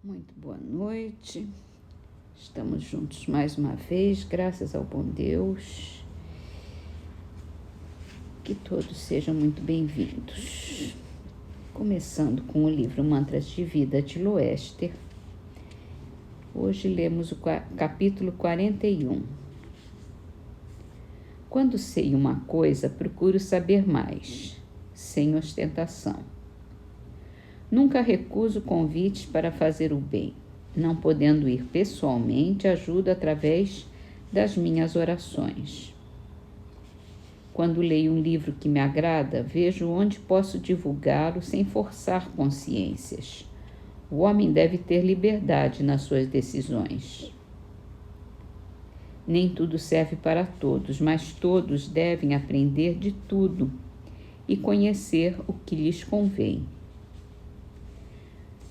Muito boa noite, estamos juntos mais uma vez, graças ao bom Deus, que todos sejam muito bem-vindos. Começando com o livro Mantras de Vida de Loester, hoje lemos o capítulo 41. Quando sei uma coisa, procuro saber mais, sem ostentação. Nunca recuso convites para fazer o bem. Não podendo ir pessoalmente, ajudo através das minhas orações. Quando leio um livro que me agrada, vejo onde posso divulgá-lo sem forçar consciências. O homem deve ter liberdade nas suas decisões. Nem tudo serve para todos, mas todos devem aprender de tudo e conhecer o que lhes convém.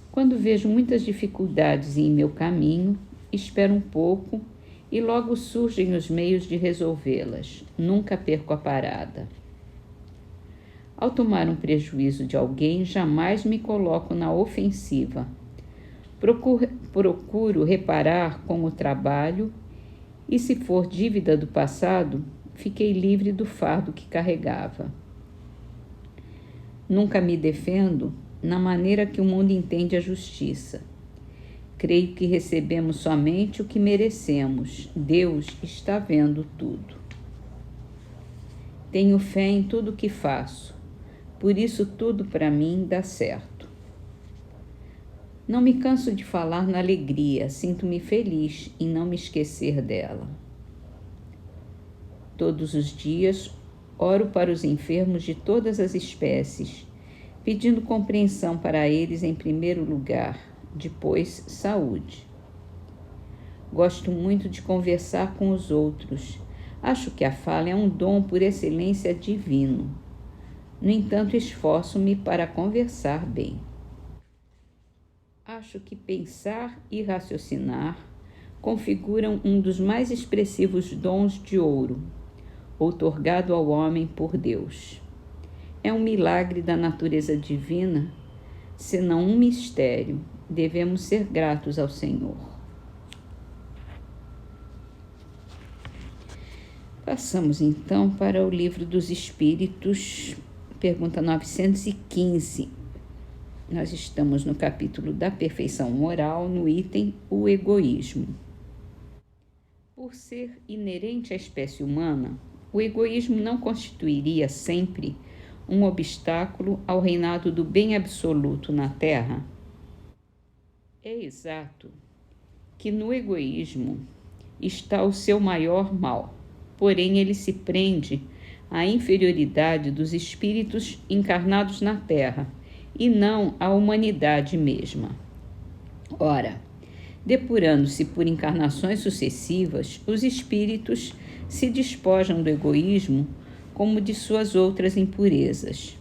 Quando vejo muitas dificuldades em meu caminho, espero um pouco e logo surgem os meios de resolvê-las. Nunca perco a parada. Ao tomar um prejuízo de alguém, jamais me coloco na ofensiva. Procuro reparar com o trabalho e, se for dívida do passado, fiquei livre do fardo que carregava. Nunca me defendo na maneira que o mundo entende a justiça. Creio que recebemos somente o que merecemos. Deus está vendo tudo. Tenho fé em tudo o que faço. Por isso tudo para mim dá certo. Não me canso de falar na alegria. Sinto-me feliz em não me esquecer dela. Todos os dias oro para os enfermos de todas as espécies, pedindo compreensão para eles em primeiro lugar, depois saúde. Gosto muito de conversar com os outros. Acho que a fala é um dom por excelência divino. No entanto, esforço-me para conversar bem. Acho que pensar e raciocinar configuram um dos mais expressivos dons de ouro, outorgado ao homem por Deus. É um milagre da natureza divina, senão um mistério. Devemos ser gratos ao Senhor. Passamos então para o Livro dos Espíritos, pergunta 915. Nós estamos no capítulo da perfeição moral, no item o egoísmo. Por ser inerente à espécie humana, o egoísmo não constituiria sempre um obstáculo ao reinado do bem absoluto na Terra? É exato que no egoísmo está o seu maior mal, porém ele se prende à inferioridade dos espíritos encarnados na Terra e não à humanidade mesma. Ora, depurando-se por encarnações sucessivas, os espíritos se despojam do egoísmo como de suas outras impurezas.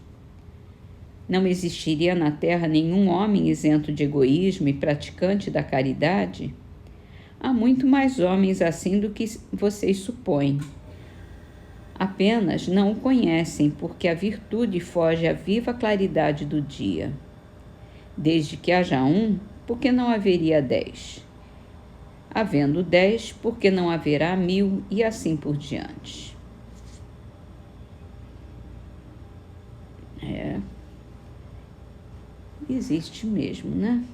Não existiria na Terra nenhum homem isento de egoísmo e praticante da caridade? Há muito mais homens assim do que vocês supõem. Apenas não o conhecem, porque a virtude foge à viva claridade do dia. Desde que haja um, por que não haveria 10? Havendo 10, por que não haverá 1000 e assim por diante? Existe mesmo, né?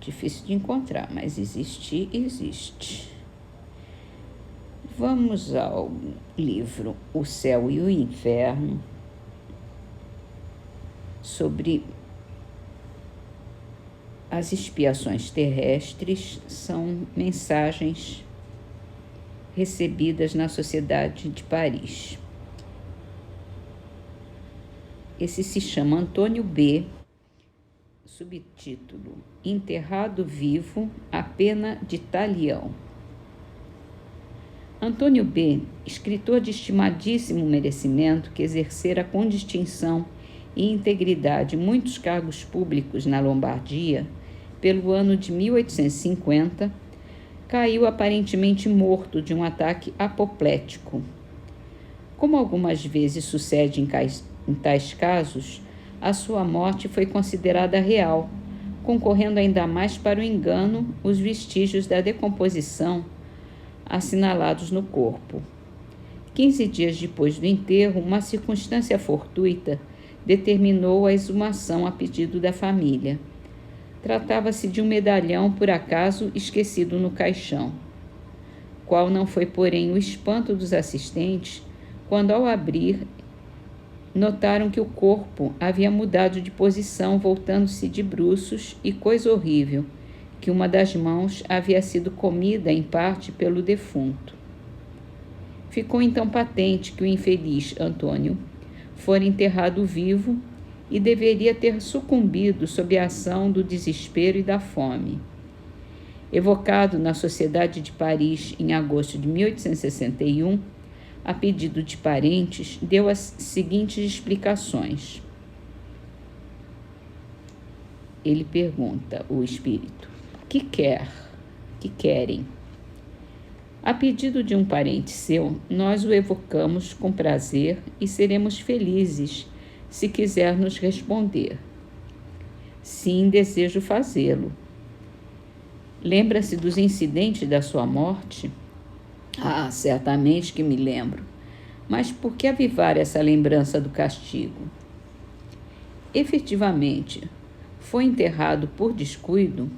Difícil de encontrar, mas existir, existe. Vamos ao livro O Céu e o Inferno, sobre as expiações terrestres. São mensagens recebidas na Sociedade de Paris. Esse se chama Antônio B., subtítulo: Enterrado Vivo, a Pena de Talião. Antônio B., escritor de estimadíssimo merecimento, que exercera com distinção e integridade muitos cargos públicos na Lombardia, pelo ano de 1850, caiu aparentemente morto de um ataque apoplético. Como algumas vezes sucede em tais casos, a sua morte foi considerada real, concorrendo ainda mais para o engano os vestígios da decomposição assinalados no corpo. 15 dias depois do enterro, uma circunstância fortuita determinou a exumação a pedido da família. Tratava-se de um medalhão por acaso esquecido no caixão, qual não foi, porém, o espanto dos assistentes quando, ao abrir, notaram que o corpo havia mudado de posição, voltando-se de bruços, e, coisa horrível, que uma das mãos havia sido comida em parte pelo defunto. Ficou então patente que o infeliz Antônio fora enterrado vivo e deveria ter sucumbido sob a ação do desespero e da fome. Evocado na Sociedade de Paris em agosto de 1861, a pedido de parentes, deu as seguintes explicações. Ele pergunta, o espírito: que querem? A pedido de um parente seu, nós o evocamos com prazer e seremos felizes se quiser nos responder. Sim, desejo fazê-lo. Lembra-se dos incidentes da sua morte? Ah, certamente que me lembro. Mas por que avivar essa lembrança do castigo? Efetivamente, foi enterrado por descuido?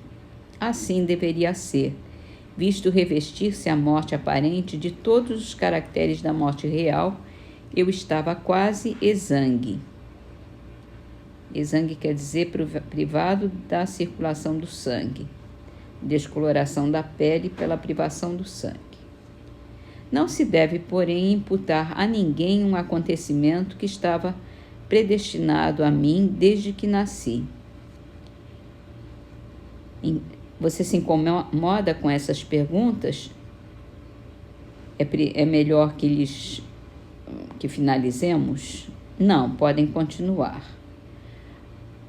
Assim deveria ser, visto revestir-se a morte aparente de todos os caracteres da morte real. Eu estava quase exangue. Exangue quer dizer privado da circulação do sangue, descoloração da pele pela privação do sangue. Não se deve, porém, imputar a ninguém um acontecimento que estava predestinado a mim desde que nasci. Você se incomoda com essas perguntas? É melhor que finalizemos? Não, podem continuar.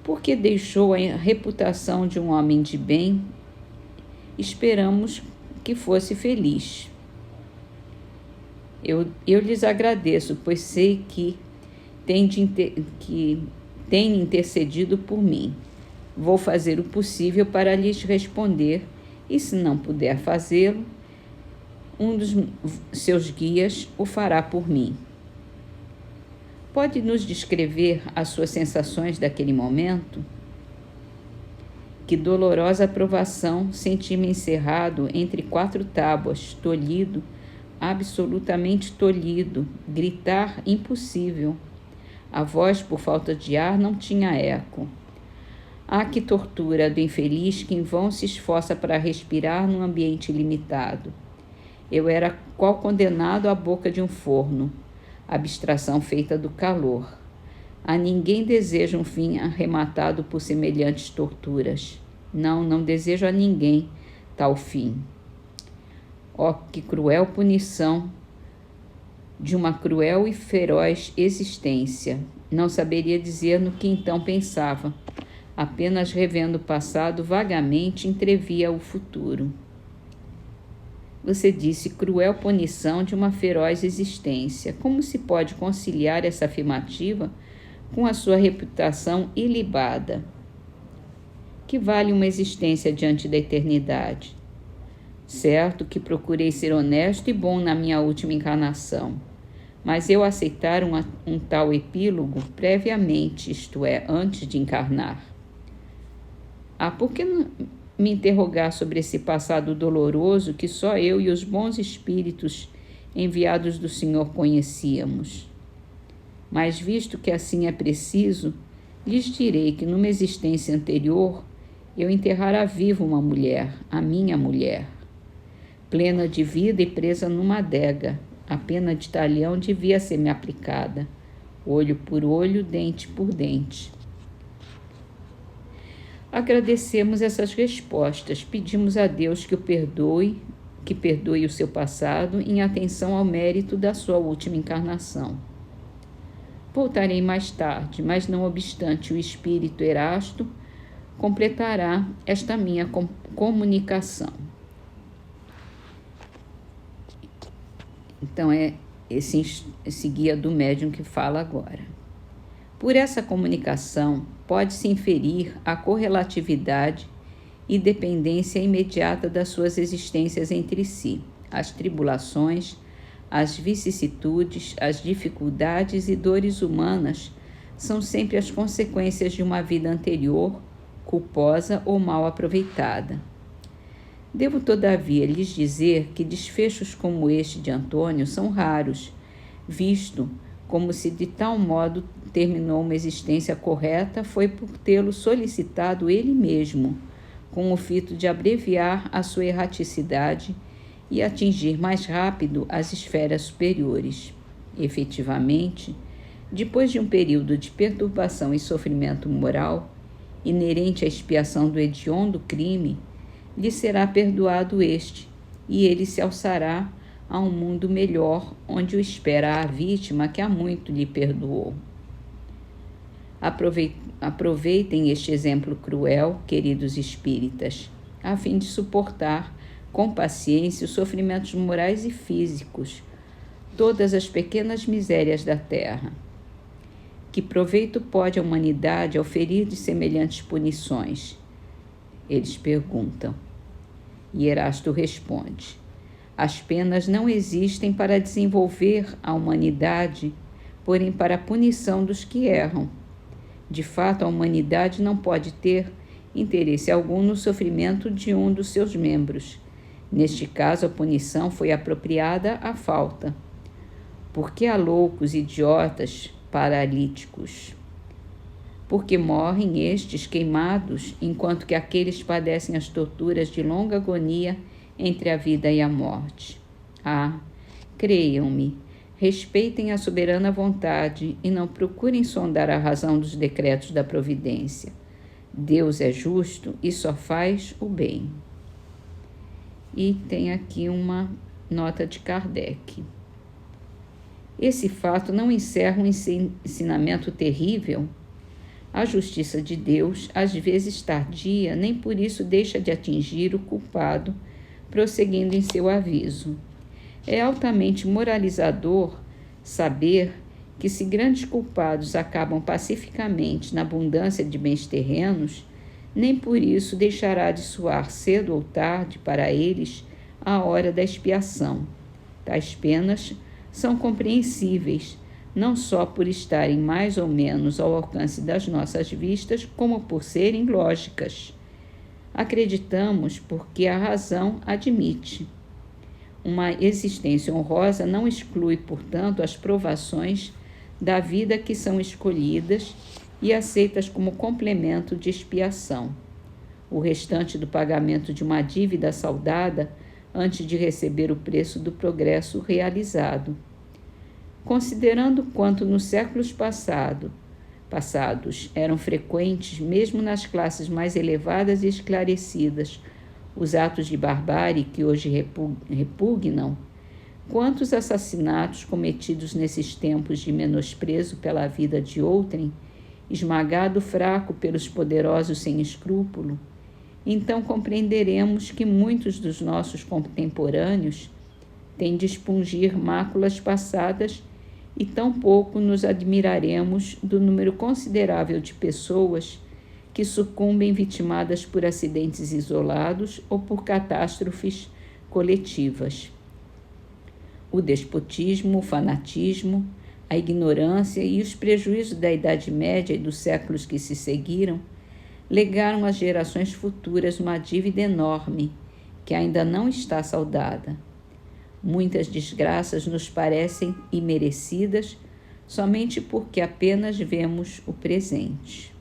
Porque deixou a reputação de um homem de bem, esperamos que fosse feliz. Eu lhes agradeço, pois sei que tem intercedido por mim. Vou fazer o possível para lhes responder, e se não puder fazê-lo, um dos seus guias o fará por mim. Pode nos descrever as suas sensações daquele momento? Que dolorosa provação senti-me encerrado entre 4 tábuas, tolhido, absolutamente tolhido, gritar impossível. A voz, por falta de ar, não tinha eco. Ah, que tortura do infeliz que em vão se esforça para respirar num ambiente limitado. Eu era qual condenado à boca de um forno, abstração feita do calor. A ninguém desejo um fim arrematado por semelhantes torturas. Não desejo a ninguém tal fim. Oh, que cruel punição de uma cruel e feroz existência. Não saberia dizer no que então pensava. Apenas revendo o passado, vagamente entrevia o futuro. Você disse cruel punição de uma feroz existência. Como se pode conciliar essa afirmativa com a sua reputação ilibada? Que vale uma existência diante da eternidade? Certo que procurei ser honesto e bom na minha última encarnação, mas eu aceitar um tal epílogo previamente, isto é, antes de encarnar. Ah, por que não me interrogar sobre esse passado doloroso que só eu e os bons espíritos enviados do Senhor conhecíamos? Mas visto que assim é preciso, lhes direi que numa existência anterior eu enterrara viva uma mulher, a minha mulher. Plena de vida e presa numa adega, a pena de talhão devia ser-me aplicada, olho por olho, dente por dente. Agradecemos essas respostas, pedimos a Deus que perdoe o seu passado em atenção ao mérito da sua última encarnação. Voltarei mais tarde, mas não obstante o espírito Erasto completará esta minha comunicação. Então é esse guia do médium que fala agora. Por essa comunicação, pode-se inferir a correlatividade e dependência imediata das suas existências entre si, as tribulações, as vicissitudes, as dificuldades e dores humanas são sempre as consequências de uma vida anterior, culposa ou mal aproveitada. Devo, todavia, lhes dizer que desfechos como este de Antônio são raros, visto como se de tal modo terminou uma existência correta foi por tê-lo solicitado ele mesmo, com o fito de abreviar a sua erraticidade e atingir mais rápido as esferas superiores. Efetivamente, depois de um período de perturbação e sofrimento moral, inerente à expiação do hediondo crime, lhe será perdoado este, e ele se alçará a um mundo melhor, onde o espera a vítima que há muito lhe perdoou. Aproveitem este exemplo cruel, queridos espíritas, a fim de suportar com paciência os sofrimentos morais e físicos, todas as pequenas misérias da terra. Que proveito pode a humanidade oferir de semelhantes punições? Eles perguntam. E Erasto responde: as penas não existem para desenvolver a humanidade, porém para a punição dos que erram. De fato, a humanidade não pode ter interesse algum no sofrimento de um dos seus membros. Neste caso, a punição foi apropriada à falta. Porque há loucos, idiotas, paralíticos? Porque morrem estes queimados, enquanto que aqueles padecem as torturas de longa agonia entre a vida e a morte. Ah, creiam-me, respeitem a soberana vontade e não procurem sondar a razão dos decretos da providência. Deus é justo e só faz o bem. E tem aqui uma nota de Kardec. Esse fato não encerra um ensinamento terrível? A justiça de Deus, às vezes tardia, nem por isso deixa de atingir o culpado, prosseguindo em seu aviso. É altamente moralizador saber que, se grandes culpados acabam pacificamente na abundância de bens terrenos, nem por isso deixará de soar cedo ou tarde para eles a hora da expiação. Tais penas são compreensíveis, não só por estarem mais ou menos ao alcance das nossas vistas, como por serem lógicas. Acreditamos porque a razão admite. Uma existência honrosa não exclui, portanto, as provações da vida que são escolhidas e aceitas como complemento de expiação. O restante do pagamento de uma dívida saldada antes de receber o preço do progresso realizado. Considerando quanto nos séculos passados eram frequentes, mesmo nas classes mais elevadas e esclarecidas, os atos de barbárie que hoje repugnam, quantos assassinatos cometidos nesses tempos de menosprezo pela vida de outrem, esmagado fraco pelos poderosos sem escrúpulo, então compreenderemos que muitos dos nossos contemporâneos têm de expungir máculas passadas e tampouco nos admiraremos do número considerável de pessoas que sucumbem vitimadas por acidentes isolados ou por catástrofes coletivas. O despotismo, o fanatismo, a ignorância e os prejuízos da Idade Média e dos séculos que se seguiram legaram às gerações futuras uma dívida enorme que ainda não está saldada. Muitas desgraças nos parecem imerecidas somente porque apenas vemos o presente.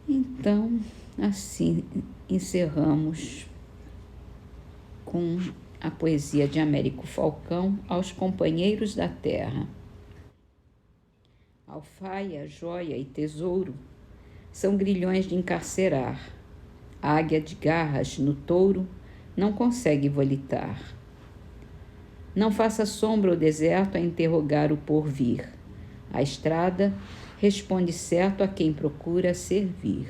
Então, assim encerramos com a poesia de Américo Falcão aos companheiros da terra. Alfaia, joia e tesouro são grilhões de encarcerar. A águia de garras no touro não consegue volitar. Não faça sombra ao deserto a interrogar o porvir. A estrada responde certo a quem procura servir.